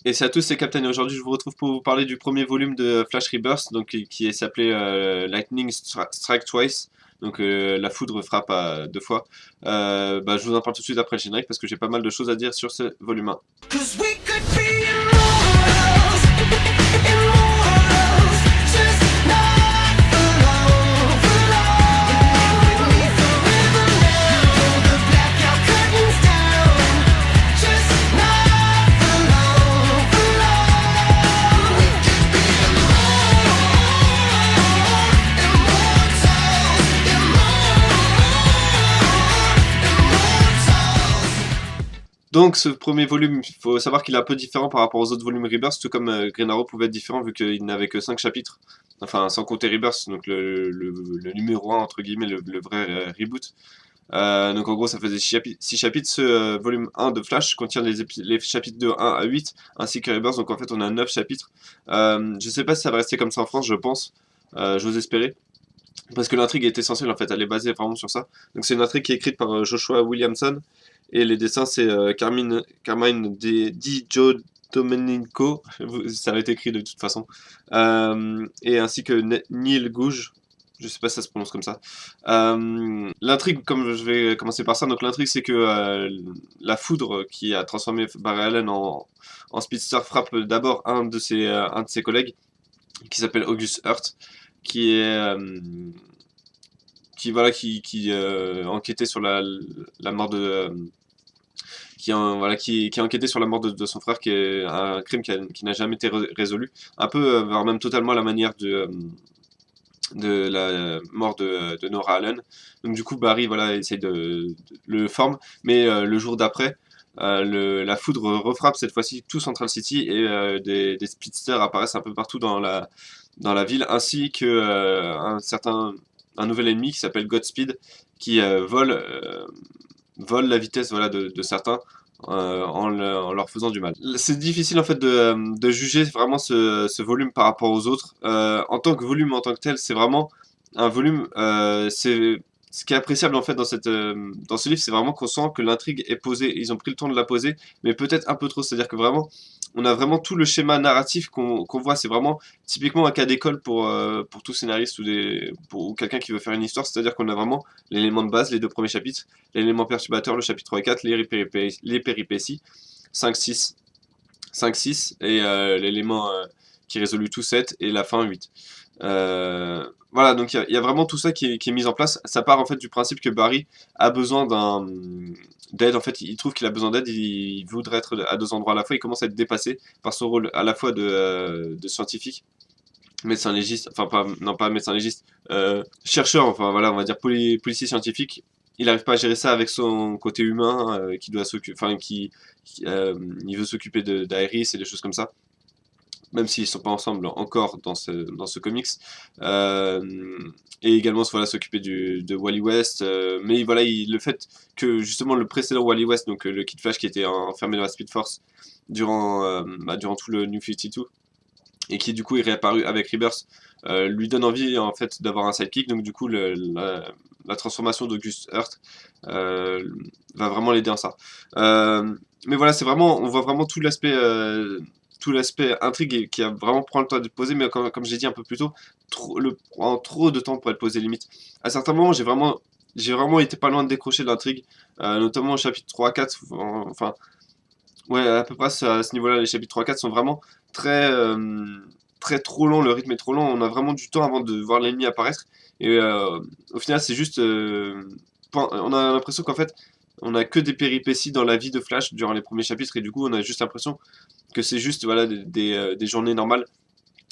Et c'est à tous, c'est Captain. Et aujourd'hui, je vous retrouve pour vous parler du premier volume de Flash Rebirth, donc qui s'appelé Lightning Strike Twice. Donc la foudre frappe à deux fois. Je vous en parle tout de suite après le générique parce que j'ai pas mal de choses à dire sur ce volume 1. Donc ce premier volume, il faut savoir qu'il est un peu différent par rapport aux autres volumes Rebirth, tout comme Green Arrow pouvait être différent vu qu'il n'avait que 5 chapitres, enfin sans compter Rebirth, donc le numéro 1 entre guillemets, le vrai reboot. Donc en gros ça faisait 6 chapitres, ce volume 1 de Flash contient les chapitres de 1 à 8, ainsi que Rebirth, donc en fait on a 9 chapitres. Je sais pas si ça va rester comme ça en France, je pense, j'ose espérer. Parce que l'intrigue est essentielle en fait, elle est basée vraiment sur ça. Donc c'est une intrigue qui est écrite par Joshua Williamson, et les dessins c'est Carmine Di Gio Domenico, ça va être écrit de toute façon, et ainsi que Neil Gouge, je sais pas si ça se prononce comme ça. L'intrigue, comme je vais commencer par ça, donc l'intrigue c'est que la foudre qui a transformé Barry Allen en speedster frappe d'abord un de ses collègues, qui s'appelle August Hurt, qui est qui enquêtait sur la mort de qui a enquêté sur la mort de son frère, qui est un crime qui n'a jamais été résolu, un peu voire même totalement à la manière de la mort de Nora Allen. Donc du coup Barry voilà essaye de le forme, mais le jour d'après la foudre refrappe cette fois-ci tout Central City, et des speedsters apparaissent un peu partout dans la ville, ainsi que un nouvel ennemi qui s'appelle Godspeed, qui vole la vitesse voilà, de certains, en leur faisant du mal. C'est difficile en fait de juger vraiment ce volume par rapport aux autres. En tant que volume en tant que tel, c'est vraiment un volume. Ce qui est appréciable en fait dans ce livre, c'est vraiment qu'on sent que l'intrigue est posée. Ils ont pris le temps de la poser, mais peut-être un peu trop. C'est-à-dire que vraiment, on a vraiment tout le schéma narratif qu'on voit. C'est vraiment typiquement un cas d'école pour tout scénariste ou quelqu'un qui veut faire une histoire. C'est-à-dire qu'on a vraiment l'élément de base, les deux premiers chapitres, l'élément perturbateur, le chapitre 3 et 4, les péripéties, 5, 6, 5, 6, et l'élément qui résout tout 7, et la fin 8. Voilà, donc il y a vraiment tout ça qui est mis en place. Ça part en fait du principe que Barry a besoin d'aide. En fait, il trouve qu'il a besoin d'aide, il voudrait être à deux endroits à la fois. Il commence à être dépassé par son rôle à la fois de scientifique, médecin légiste, enfin pas, non pas médecin légiste, chercheur, enfin voilà, on va dire policier scientifique. Il n'arrive pas à gérer ça avec son côté humain, qui doit s'occuper, enfin il veut s'occuper d'Iris et des choses comme ça, même s'ils sont pas ensemble encore dans ce comics. Euh, et également voilà, s'occuper de Wally West. Mais voilà, le fait que justement le précédent Wally West, donc le Kid Flash qui était enfermé dans la Speed Force durant tout le New 52, et qui du coup est réapparu avec Rebirth, lui donne envie en fait d'avoir un sidekick. Donc du coup la transformation d'August Hurt va vraiment l'aider en ça. Mais voilà, on voit vraiment tout l'aspect intrigue, qui a vraiment prend le temps d'être posé, mais comme j'ai dit un peu plus tôt, prend trop de temps pour être posé limite. À certains moments, j'ai vraiment été pas loin de décrocher de l'intrigue, notamment au chapitre 3 4, enfin, ouais, à peu près à ce niveau-là, les chapitres 3 4 sont vraiment très, très trop longs, le rythme est trop long, on a vraiment du temps avant de voir l'ennemi apparaître, et au final, c'est juste. On a l'impression qu'en fait, on a que des péripéties dans la vie de Flash durant les premiers chapitres, et du coup, on a juste l'impression que c'est juste voilà, des journées normales.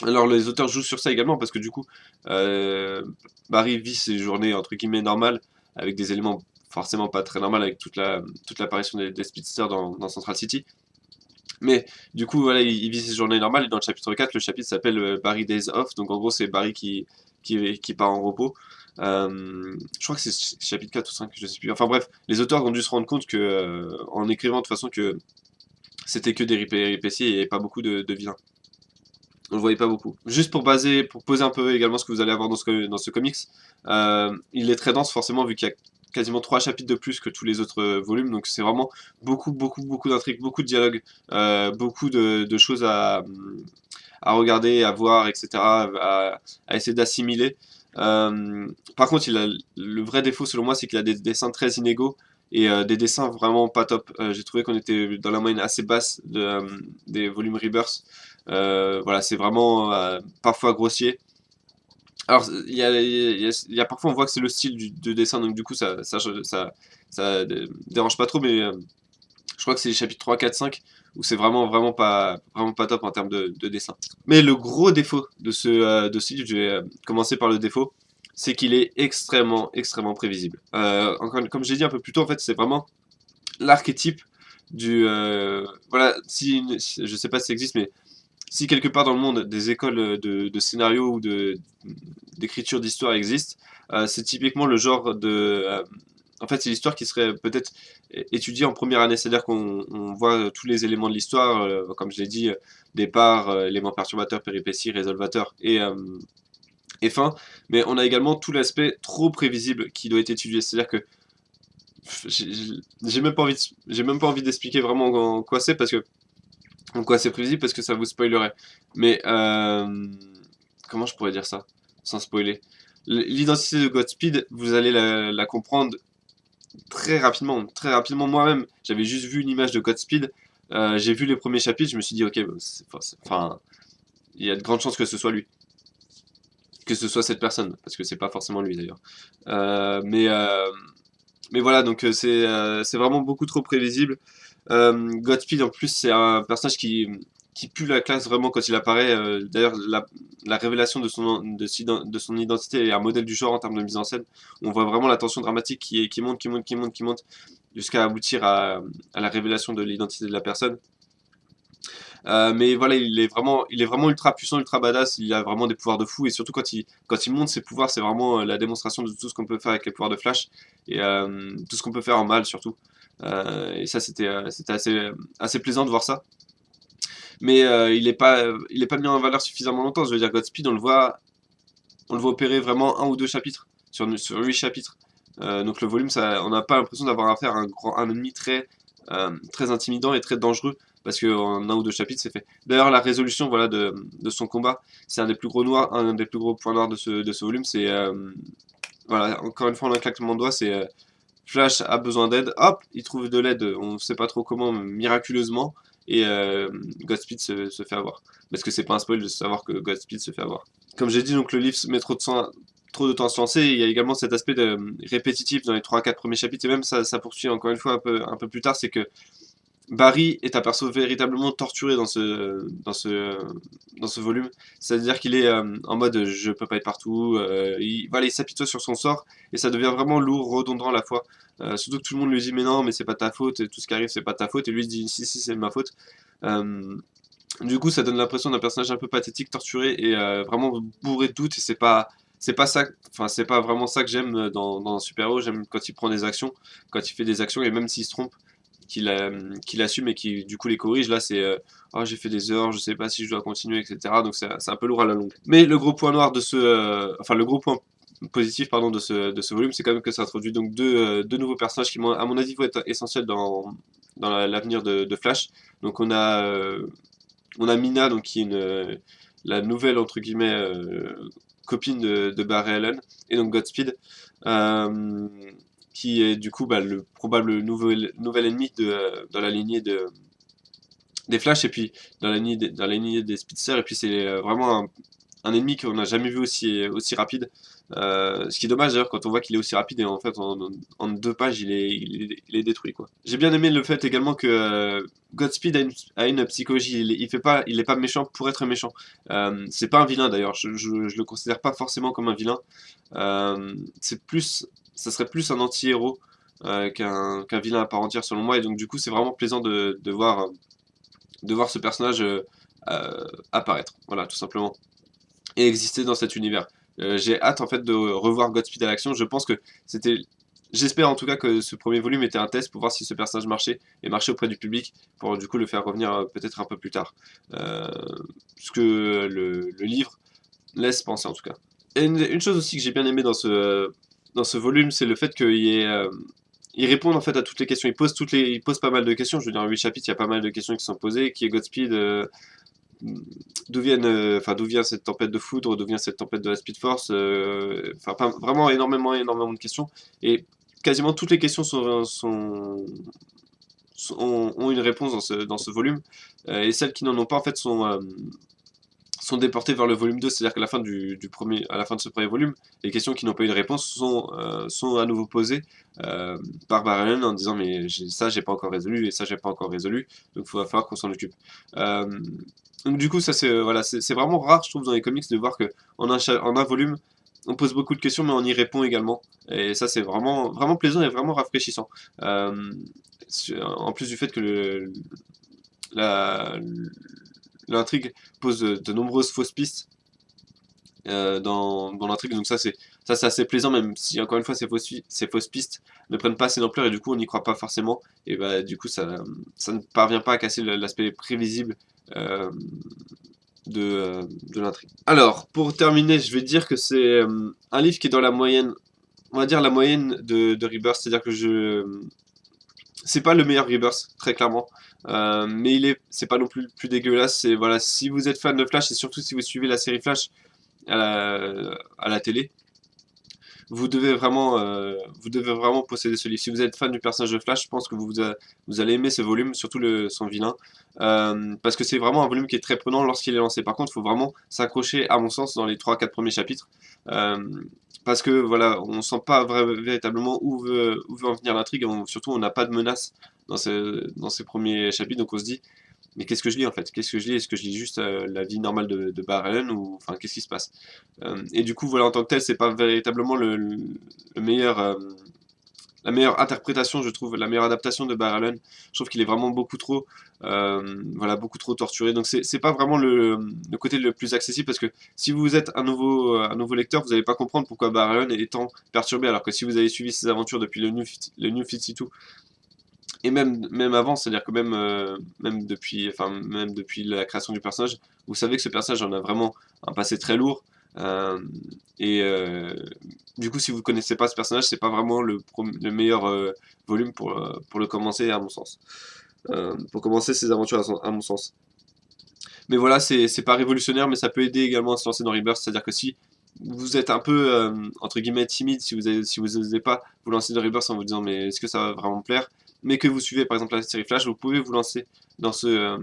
Alors, les auteurs jouent sur ça également, parce que du coup, euh, Barry vit ses journées entre guillemets normales, avec des éléments forcément pas très normaux, avec toute l'apparition des speedsters dans Central City. Mais du coup, voilà, il vit ses journées normales, et dans le chapitre 4, le chapitre s'appelle Barry Days Off, donc en gros, c'est Barry qui part en repos. Je crois que c'est chapitre 4 ou 5, je sais plus. Enfin bref, les auteurs ont dû se rendre compte que, en écrivant de toute façon, que c'était que des péripéties et il n'y avait pas beaucoup de vilains. On le voyait pas beaucoup. Juste pour poser un peu également ce que vous allez avoir dans ce comics, il est très dense forcément vu qu'il y a quasiment 3 chapitres de plus que tous les autres volumes, donc c'est vraiment beaucoup d'intrigues, beaucoup de dialogues, beaucoup de choses à regarder, à voir, etc., à essayer d'assimiler. Par contre, le vrai défaut selon moi, c'est qu'il a des dessins très inégaux et des dessins vraiment pas top. J'ai trouvé qu'on était dans la moyenne assez basse des volumes Rebirth. Voilà, c'est vraiment parfois grossier. Alors, il y a parfois on voit que c'est le style de dessin, donc du coup ça dérange pas trop, mais je crois que c'est les chapitres 3, 4, 5 où c'est vraiment pas top en termes de dessin. Mais le gros défaut de ce livre, je vais commencer par le défaut, c'est qu'il est extrêmement prévisible. Comme j'ai dit un peu plus tôt, en fait, c'est vraiment l'archétype voilà, je sais pas si ça existe, mais si quelque part dans le monde des écoles de scénario ou d'écriture d'histoire existent, c'est typiquement le genre en fait, c'est l'histoire qui serait peut-être étudiée en première année, c'est-à-dire qu'on voit tous les éléments de l'histoire, comme je l'ai dit, départ, éléments perturbateurs, péripéties, résolvateurs et fin, mais on a également tout l'aspect trop prévisible qui doit être étudié, c'est-à-dire que j'ai j'ai même pas envie d'expliquer vraiment en quoi c'est, parce que en quoi c'est prévisible, parce que ça vous spoilerait. Mais comment je pourrais dire ça sans spoiler? L'identité de Godspeed, vous allez la comprendre très rapidement. Très rapidement, moi-même, j'avais juste vu une image de Godspeed. J'ai vu les premiers chapitres, je me suis dit, ok, bah, enfin, il y a de grandes chances que ce soit lui. Que ce soit cette personne, parce que c'est pas forcément lui d'ailleurs. Euh, mais, euh, mais voilà, donc c'est vraiment beaucoup trop prévisible. Godspeed, en plus, c'est un personnage qui pue la classe vraiment quand il apparaît. D'ailleurs, la révélation de son identité est un modèle du genre en termes de mise en scène. On voit vraiment la tension dramatique qui monte, jusqu'à aboutir à la révélation de l'identité de la personne. Mais voilà, il est vraiment ultra puissant, ultra badass. Il a vraiment des pouvoirs de fou. Et surtout, quand il monte ses pouvoirs, c'est vraiment la démonstration de tout ce qu'on peut faire avec les pouvoirs de Flash. Et tout ce qu'on peut faire en mal, surtout. Et ça, c'était assez plaisant de voir ça. Mais il est pas mis en valeur suffisamment longtemps. Je veux dire, Godspeed, on le voit opérer vraiment un ou deux chapitres sur 8 chapitres. Donc le volume, on n'a pas l'impression d'avoir affaire à un ennemi très intimidant et très dangereux, parce qu'en un ou deux chapitres, c'est fait. D'ailleurs, la résolution, voilà, de son combat, c'est un des plus gros points noirs de ce volume. C'est voilà, encore une fois, en un claquement de doigts, c'est Flash a besoin d'aide, hop, il trouve de l'aide, on ne sait pas trop comment, miraculeusement, et Godspeed se fait avoir. Parce que c'est pas un spoil de savoir que Godspeed se fait avoir. Comme j'ai dit, donc le livre met trop de temps à se lancer. Il y a également cet aspect répétitif dans les 3-4 premiers chapitres, et même ça poursuit encore une fois un peu plus tard, c'est que Barry est un perso véritablement torturé dans ce volume. C'est-à-dire qu'il est en mode je peux pas être partout. Voilà, il s'apitoie sur son sort et ça devient vraiment lourd, redondant à la fois. Surtout que tout le monde lui dit mais non, mais c'est pas ta faute, et tout ce qui arrive c'est pas ta faute. Et lui il dit si, c'est ma faute. Euh, du coup, ça donne l'impression d'un personnage un peu pathétique, torturé et vraiment bourré de doutes. Et c'est pas ça, enfin c'est pas vraiment ça que j'aime dans un super-héros. J'aime quand il prend des actions, quand il fait des actions et même s'il se trompe qu'il assume et qui du coup les corrige. Là, c'est oh, j'ai fait des erreurs, je sais pas si je dois continuer, etc. Donc c'est un peu lourd à la longue. Mais le gros point noir enfin le gros point positif pardon de ce volume, c'est quand même que ça introduit donc deux nouveaux personnages qui, à mon avis, vont être essentiels dans l'avenir de Flash. Donc on a Mina, donc qui est la nouvelle entre guillemets copine de Barry Allen, et donc Godspeed. Euh, qui est du coup bah, le probable nouvel ennemi dans la lignée des Flash, et puis dans la lignée des Speedsters, et puis c'est vraiment un ennemi qu'on n'a jamais vu aussi rapide. Ce qui est dommage d'ailleurs quand on voit qu'il est aussi rapide, et en fait en 2 pages il est détruit quoi. J'ai bien aimé le fait également que Godspeed a une psychologie, il est pas méchant pour être méchant. C'est pas un vilain d'ailleurs, je le considère pas forcément comme un vilain. Ça serait plus un anti-héros qu'un vilain à part entière selon moi, et donc du coup c'est vraiment plaisant de voir ce personnage apparaître, voilà tout simplement, et exister dans cet univers. J'ai hâte en fait de revoir Godspeed à l'action. Je pense que c'était, j'espère en tout cas que ce premier volume était un test pour voir si ce personnage marchait et marchait auprès du public, pour du coup le faire revenir peut-être un peu plus tard. Euh, Ce que le livre laisse penser en tout cas. Et une chose aussi que j'ai bien aimé dans ce volume, c'est le fait qu'il y ait, ils répondent en fait à toutes les questions. Ils posent pas mal de questions. Je veux dire, en 8 chapitres, il y a pas mal de questions qui sont posées. Qui est Godspeed? D'où vient cette tempête de foudre? D'où vient cette tempête de la Speed Force? Enfin, vraiment énormément de questions. Et quasiment toutes les questions ont une réponse dans ce volume. Et celles qui n'en ont pas, en fait, sont déportés vers le volume 2, c'est-à-dire qu'à la fin à la fin de ce premier volume, les questions qui n'ont pas eu de réponse sont à nouveau posées par Barrel en disant mais ça j'ai pas encore résolu et ça j'ai pas encore résolu, donc il va falloir qu'on s'en occupe. Euh, donc du coup ça c'est voilà, c'est vraiment rare je trouve dans les comics de voir que en un volume on pose beaucoup de questions mais on y répond également et ça c'est vraiment plaisant et vraiment rafraîchissant. Euh, En plus du fait que la, l'intrigue pose de nombreuses fausses pistes dans l'intrigue, donc ça c'est assez plaisant, même si encore une fois ces fausses pistes ne prennent pas assez d'ampleur et du coup on n'y croit pas forcément, et bah du coup ça ne parvient pas à casser l'aspect prévisible euh, de l'intrigue. Alors, pour terminer, je vais dire que c'est un livre qui est dans la moyenne, on va dire la moyenne de Rebirth, c'est-à-dire que c'est pas le meilleur Rebirth, très clairement. Mais c'est pas non plus le plus dégueulasse. C'est voilà, si vous êtes fan de Flash et surtout si vous suivez la série Flash à la télé, vous devez vraiment posséder ce livre. Si vous êtes fan du personnage de Flash, je pense que vous allez aimer ce volume, surtout son vilain, parce que c'est vraiment un volume qui est très prenant lorsqu'il est lancé. Par contre, il faut vraiment s'accrocher, à mon sens, dans les 3-4 premiers chapitres, euh, parce que voilà, on sent pas véritablement où veut en venir l'intrigue. Surtout, on n'a pas de menace dans ces premiers chapitres, donc on se dit mais qu'est-ce que je lis en fait? Qu'est-ce que je lis? Est-ce que je lis juste la vie normale de Barren ou enfin qu'est-ce qui se passe? Et du coup voilà en tant que tel c'est pas véritablement le meilleur la meilleure interprétation je trouve la meilleure adaptation de Barren. Je trouve qu'il est vraiment voilà beaucoup trop torturé donc c'est pas vraiment le côté le plus accessible parce que si vous êtes un nouveau lecteur vous n'allez pas comprendre pourquoi Barren est tant perturbé alors que si vous avez suivi ses aventures depuis le New 52 et même avant, c'est-à-dire que même depuis la création du personnage, vous savez que ce personnage en a vraiment un passé très lourd. euh, et du coup, si vous ne connaissez pas ce personnage, c'est pas vraiment le meilleur volume pour le commencer, à mon sens. Pour commencer ses aventures, à mon sens. Mais voilà, c'est pas révolutionnaire, mais ça peut aider également à se lancer dans Rebirth. C'est-à-dire que si vous êtes un peu, entre guillemets, timide, si vous n'osez pas vous lancer dans Rebirth en vous disant mais est-ce que ça va vraiment me plaire, mais que vous suivez par exemple la série Flash, vous pouvez vous lancer dans ce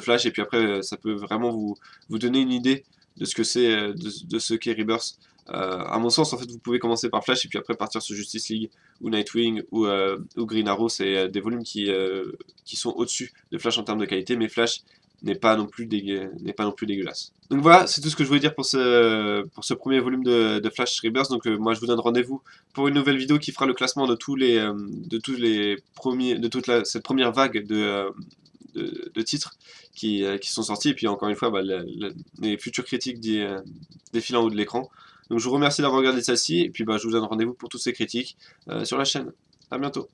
Flash et puis après ça peut vraiment vous donner une idée de ce que c'est, de ce qu'est Rebirth. À mon sens, en fait, vous pouvez commencer par Flash et puis après partir sur Justice League ou Nightwing ou Green Arrow. C'est des volumes qui sont au-dessus de Flash en termes de qualité, mais Flash n'est pas non plus dégueulasse. Donc voilà, c'est tout ce que je voulais dire pour ce premier volume de Flash Rebirth. Donc moi je vous donne rendez-vous pour une nouvelle vidéo qui fera le classement de tous les premiers, cette première vague de titres qui sont sortis. Et puis encore une fois, bah, les futures critiques défilent en haut de l'écran. Donc je vous remercie d'avoir regardé celle-ci. Et puis bah, je vous donne rendez-vous pour toutes ces critiques sur la chaîne. À bientôt.